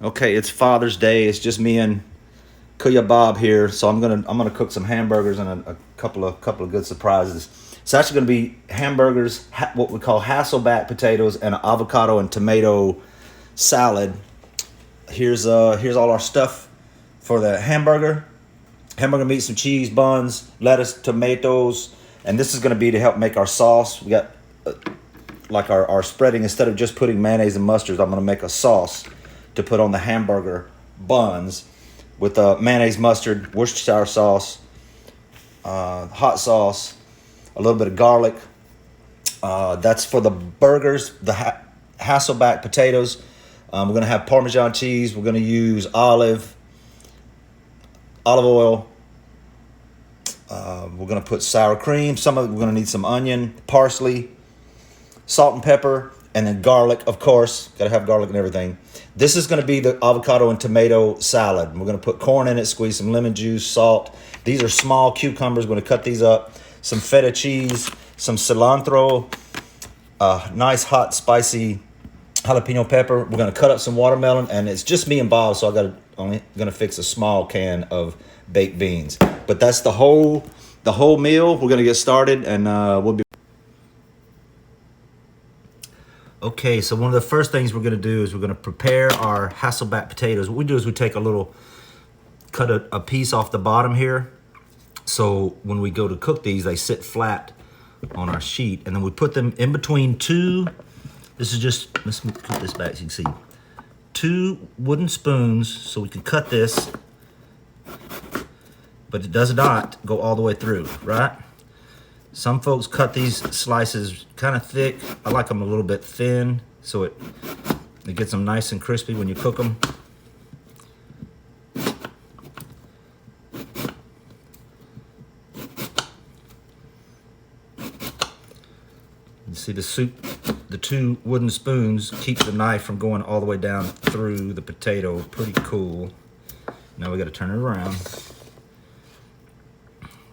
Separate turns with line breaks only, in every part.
Okay, it's Father's Day. It's just me and Kuya Bob here, so I'm gonna cook some hamburgers and a couple of good surprises. It's actually gonna be hamburgers, what we call Hasselback potatoes, and an avocado and tomato salad. Here's all our stuff for the hamburger. Hamburger meat, some cheese, buns, lettuce, tomatoes, and this is gonna be to help make our sauce. We got like our spreading. Instead of just putting mayonnaise and mustard, I'm gonna make a sauce to put on the hamburger buns with mayonnaise, mustard, Worcestershire sauce, hot sauce, a little bit of garlic. That's for the burgers, the Hasselback potatoes. We're gonna have Parmesan cheese. We're gonna use olive oil. We're gonna put sour cream. Some of it we're gonna need some onion, parsley, salt and pepper, and then garlic, of course. Gotta have garlic and everything. This is gonna be the avocado and tomato salad. We're gonna put corn in it, squeeze some lemon juice, salt. These are small cucumbers. We're gonna cut these up. Some feta cheese, some cilantro, nice hot spicy jalapeno pepper. We're gonna cut up some watermelon, and it's just me and Bob, so only gonna fix a small can of baked beans. But that's the whole meal. We're gonna get started, and we'll be. Okay, so one of the first things we're gonna do is we're gonna prepare our Hasselback potatoes. What we do is we take cut a piece off the bottom here. So when we go to cook these, they sit flat on our sheet, and then we put them in between let's put this back so you can see. 2 wooden spoons, so we can cut this, but it does not go all the way through, right? Some folks cut these slices kind of thick. I like them a little bit thin, so it gets them nice and crispy when you cook them. You see the 2 wooden spoons keep the knife from going all the way down through the potato. Pretty cool. Now we got to turn it around.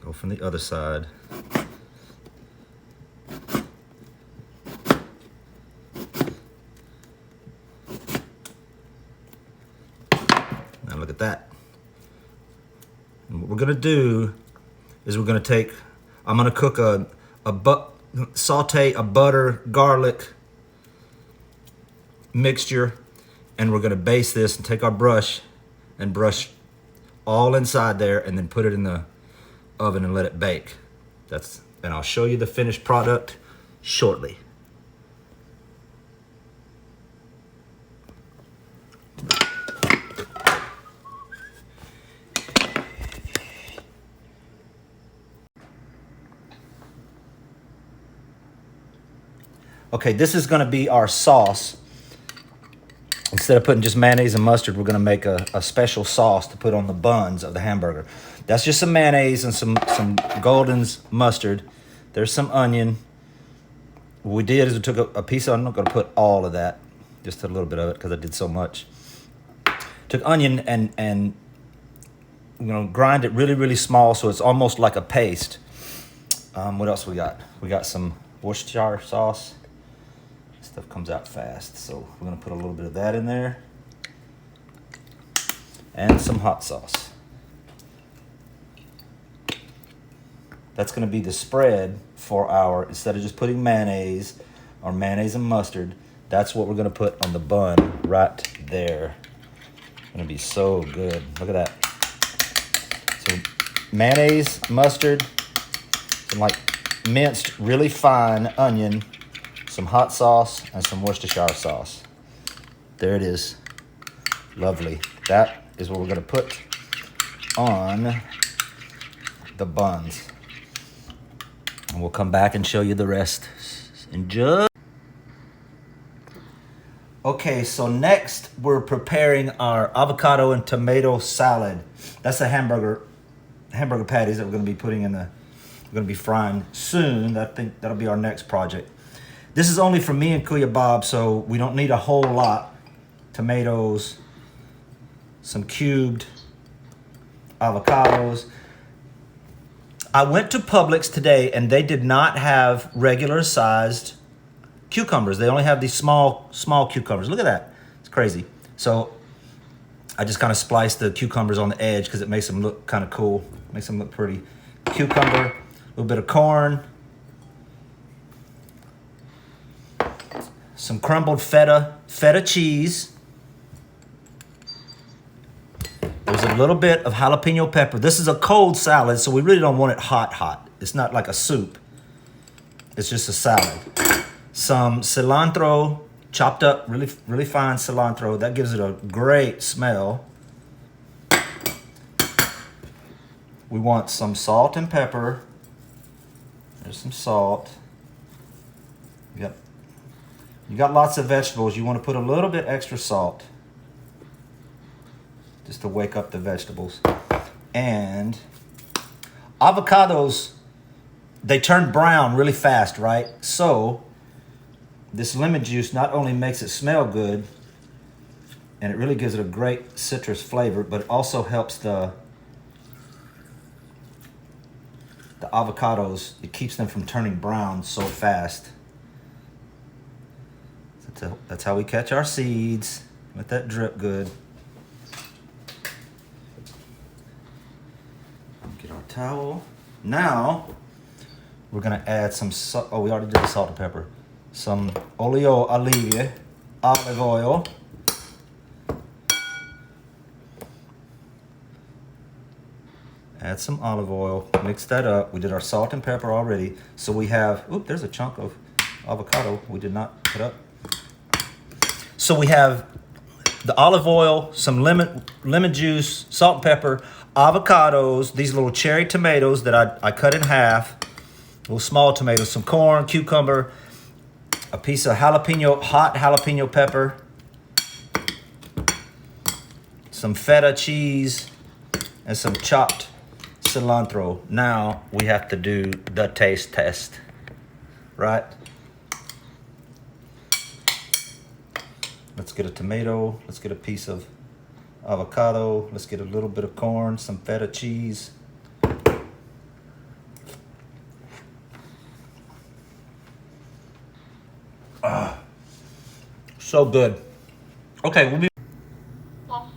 Go from the other side. Now look at that. And what we're gonna do is I'm gonna cook saute a butter garlic mixture, and we're gonna baste this and take our brush and brush all inside there, and then put it in the oven and let it bake. And I'll show you the finished product shortly. Okay, this is gonna be our sauce. Instead of putting just mayonnaise and mustard, we're gonna make a special sauce to put on the buns of the hamburger. That's just some mayonnaise and some Golden's mustard. There's some onion. What we did is we took a piece of, I'm not gonna put all of that, just a little bit of it because I did so much. Took onion and we're gonna grind it really, really small so it's almost like a paste. What else we got? We got some Worcestershire sauce. Stuff comes out fast, so we're gonna put a little bit of that in there, and some hot sauce. That's gonna be the spread for instead of just putting mayonnaise or mayonnaise and mustard, that's what we're gonna put on the bun right there. It's gonna be so good. Look at that. So mayonnaise, mustard, some like minced really fine onion, some hot sauce, and some Worcestershire sauce. There it is. Lovely. That is what we're gonna put on the buns. And we'll come back and show you the rest. Enjoy. Okay, so next we're preparing our avocado and tomato salad. That's the hamburger patties that we're gonna be we're gonna be frying soon. I think that'll be our next project. This is only for me and Kuya Bob, so we don't need a whole lot. Tomatoes, some cubed avocados. I went to Publix today and they did not have regular sized cucumbers. They only have these small cucumbers. Look at that. It's crazy. So I just kind of spliced the cucumbers on the edge because it makes them look kind of cool. Makes them look pretty. Cucumber, a little bit of corn. Some crumbled feta cheese. There's a little bit of jalapeno pepper. This is a cold salad, so we really don't want it hot. It's not like a soup. It's just a salad. Some cilantro, chopped up, really fine cilantro. That gives it a great smell. We want some salt and pepper. There's some salt. Yep. You got lots of vegetables. You want to put a little bit extra salt, just to wake up the vegetables. And avocados, they turn brown really fast, right? So this lemon juice not only makes it smell good, and it really gives it a great citrus flavor, but it also helps the avocados, it keeps them from turning brown so fast. So that's how we catch our seeds. Let that drip good. Get our towel. Now, we're gonna add some salt. Oh, we already did the salt and pepper. Some olive oil. Add some olive oil, mix that up. We did our salt and pepper already. So we have, there's a chunk of avocado we did not put up. So we have the olive oil, some lemon juice, salt and pepper, avocados, these little cherry tomatoes that I cut in half, little small tomatoes, some corn, cucumber, a piece of hot jalapeno pepper, some feta cheese, and some chopped cilantro. Now we have to do the taste test, right? Let's get a tomato. Let's get a piece of avocado. Let's get a little bit of corn, some feta cheese. So good. Okay, we'll be. All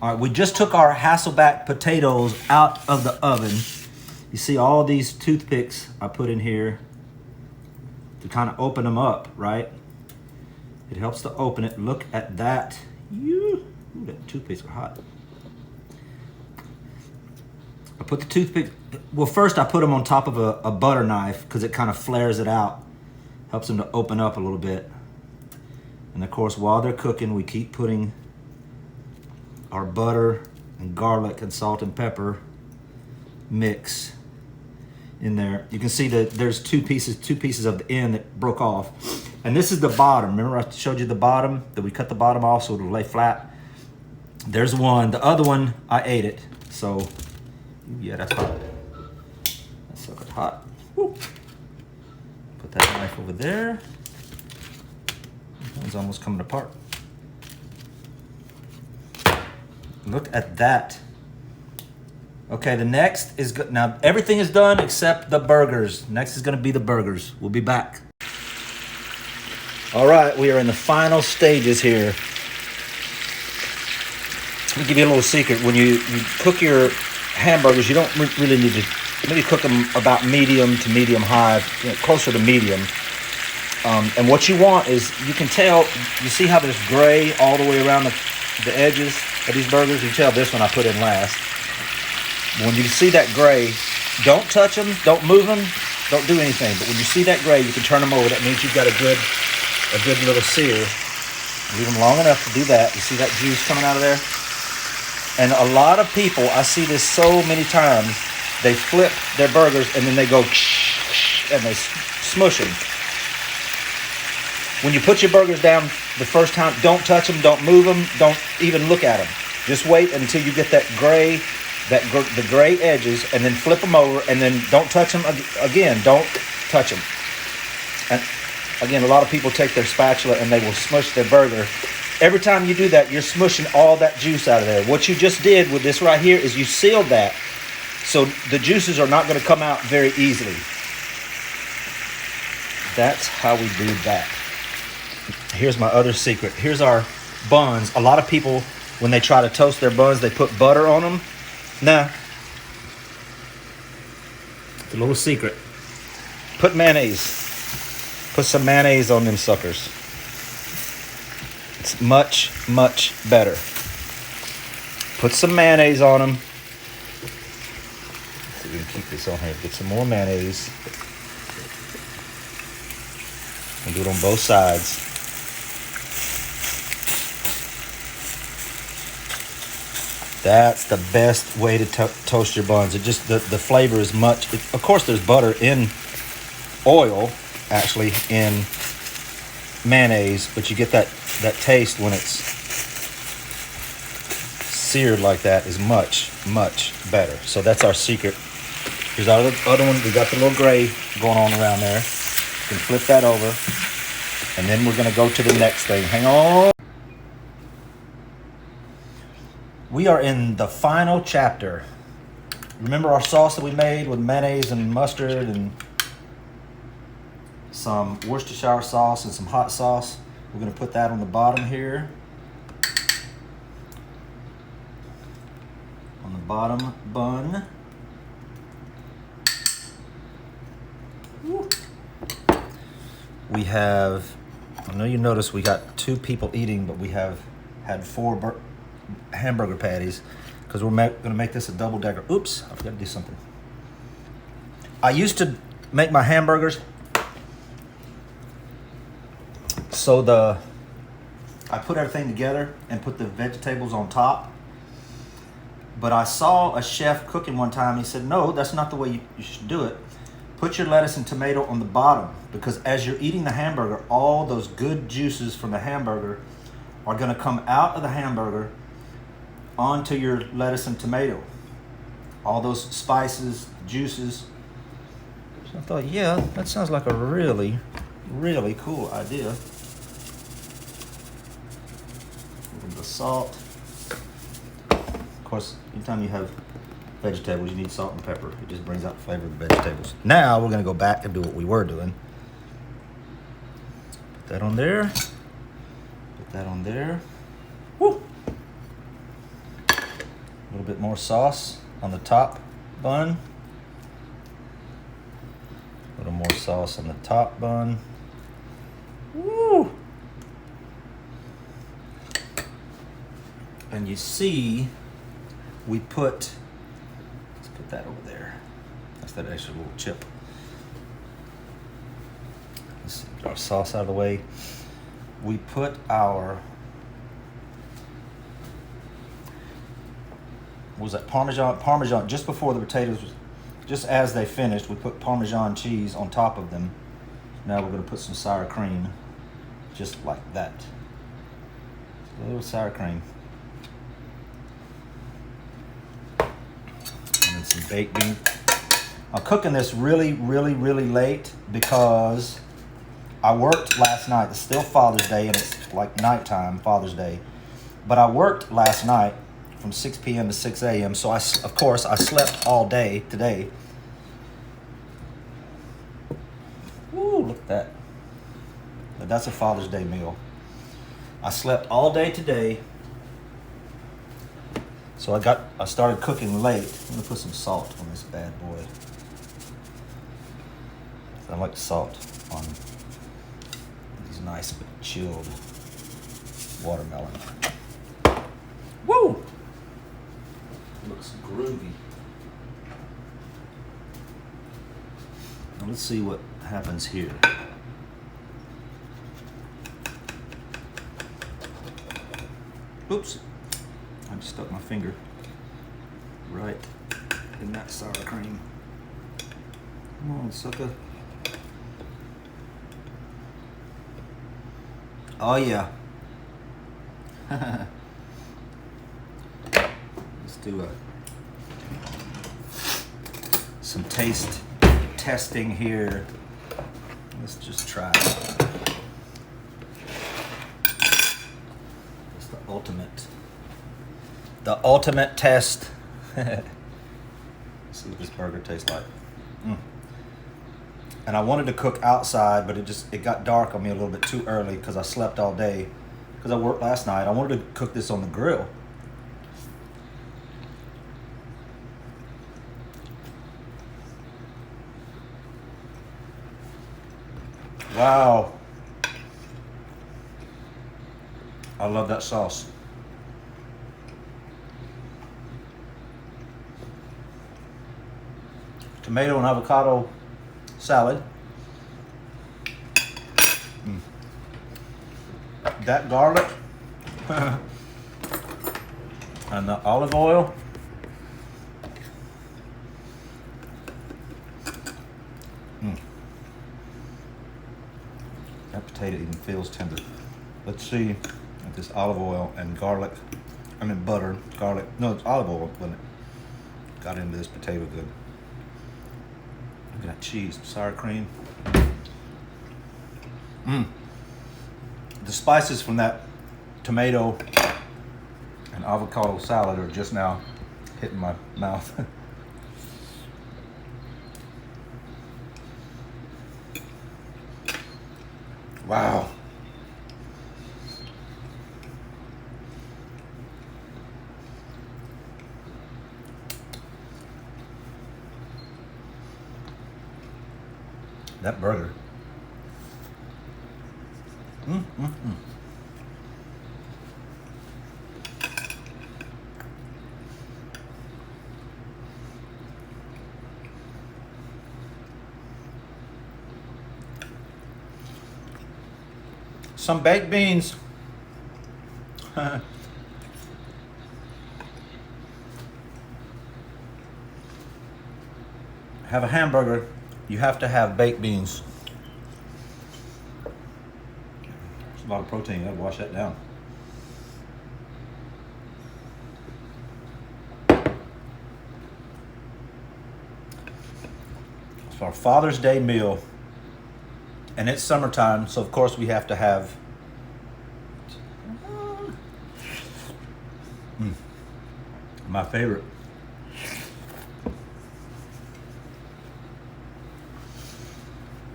right, we just took our Hasselback potatoes out of the oven. You see all these toothpicks I put in here to kind of open them up, right? It helps to open it. Look at that. Ooh, that toothpicks are hot. I put the toothpick, well, first I put them on top of a butter knife because it kind of flares it out. Helps them to open up a little bit. And of course, while they're cooking, we keep putting our butter and garlic and salt and pepper mix in there. You can see that there's two pieces of the end that broke off. And this is the bottom. Remember I showed you the bottom, that we cut the bottom off so it'll lay flat? There's one. The other one, I ate it. So, yeah, that's hot. That's so hot. Woo. Put that knife over there. One's almost coming apart. Look at that. Okay, the next is good. Now, everything is done except the burgers. Next is going to be the burgers. We'll be back. All right, we are in the final stages here. Let me give you a little secret. When you cook your hamburgers, you don't really need to maybe cook them about medium to medium high, closer to medium. And what you want is, you can tell, you see how there's gray all the way around the edges of these burgers? You can tell this one I put in last. When you see that gray, don't touch them, don't move them, don't do anything. But when you see that gray, you can turn them over. That means you've got a good little sear. Leave them long enough to do that. You see that juice coming out of there? And a lot of people, I see this so many times, they flip their burgers and then they go and they smush them. When you put your burgers down the first time, don't touch them, don't move them, don't even look at them. Just wait until you get that gray, the gray edges, and then flip them over, and then don't touch them again. Don't touch them. And again, a lot of people take their spatula and they will smush their burger. Every time you do that, you're smushing all that juice out of there. What you just did with this right here is you sealed that, so the juices are not going to come out very easily. That's how we do that. Here's my other secret. Here's our buns. A lot of people when they try to toast their buns, they put butter on them. Nah. It's a little secret. Put mayonnaise. Put some mayonnaise on them suckers. It's much, much better. Put some mayonnaise on them. Let's see if we can keep this on here. Get some more mayonnaise. And do it on both sides. That's the best way to toast your buns. It just the flavor is much. Of course, there's butter in oil, actually in mayonnaise, but you get that taste when it's seared like that is much, much better. So that's our secret. Here's our other one. We got the little gray going on around there. You can flip that over, and then we're gonna go to the next thing. Hang on. We are in the final chapter. Remember our sauce that we made with mayonnaise and mustard and some Worcestershire sauce and some hot sauce? We're gonna put that on the bottom here. On the bottom bun. Woo. We have, I know you noticed we got 2 people eating, but we have had 4 hamburger patties because we're gonna make this a double decker. Oops, I forgot to do something. I used to make my hamburgers so I put everything together and put the vegetables on top. But I saw a chef cooking one time. He said, no, that's not the way you should do it. Put your lettuce and tomato on the bottom, because as you're eating the hamburger, all those good juices from the hamburger are gonna come out of the hamburger onto your lettuce and tomato. All those spices, juices. So I thought, yeah, that sounds like a really, really cool idea. A little bit of salt. Of course, anytime you have vegetables, you need salt and pepper. It just brings out the flavor of the vegetables. Now we're gonna go back and do what we were doing. Put that on there. Put that on there. Woo! A little bit more sauce on the top bun. A little more sauce on the top bun. Woo! And you see, we put, let's put that over there. That's that extra little chip. Let's get our sauce out of the way. We put our, what was that, Parmesan, just before the potatoes, just as they finished, we put Parmesan cheese on top of them. Now we're gonna put some sour cream, just like that. A little sour cream. And then some baked beans. I'm cooking this really, really, really late because I worked last night. It's still Father's Day and it's like nighttime, Father's Day. But I worked last night from 6 p.m. to 6 a.m. So of course, I slept all day today. Woo, look at that. But that's a Father's Day meal. I slept all day today. So I started cooking late. I'm gonna put some salt on this bad boy. I like salt on these nice but chilled watermelon. Woo! Looks groovy. Now let's see what happens here. Oops. I just stuck my finger right in that sour cream. Come on, sucker. Oh yeah. Let's do some taste testing here. Let's just try it. It's the ultimate test. Let's see what this burger tastes like. And I wanted to cook outside, but it got dark on me a little bit too early because I slept all day because I worked last night. I wanted to cook this on the grill, Wow. I love that sauce. Tomato and avocado salad. That garlic and the olive oil. That potato even feels tender. Let's see if this olive oil and garlic, I mean butter, garlic, no, it's olive oil when it got into this potato good. Look at that cheese, sour cream. The spices from that tomato and avocado salad are just now hitting my mouth. Wow. That burger. Some baked beans. Have a hamburger, you have to have baked beans. It's a lot of protein, you gotta wash that down. It's our Father's Day meal. And it's summertime, so of course we have to have my favorite.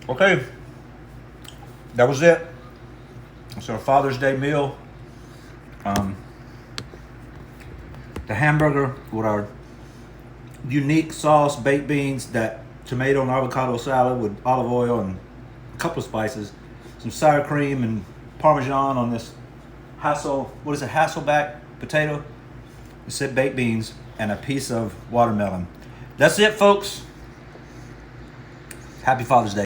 Okay, that was it. It's our Father's Day meal. The hamburger with our unique sauce, baked beans, that tomato and avocado salad with olive oil and couple of spices, some sour cream and Parmesan on this Hasselback potato. It said baked beans and a piece of watermelon. That's it, folks. Happy Father's Day.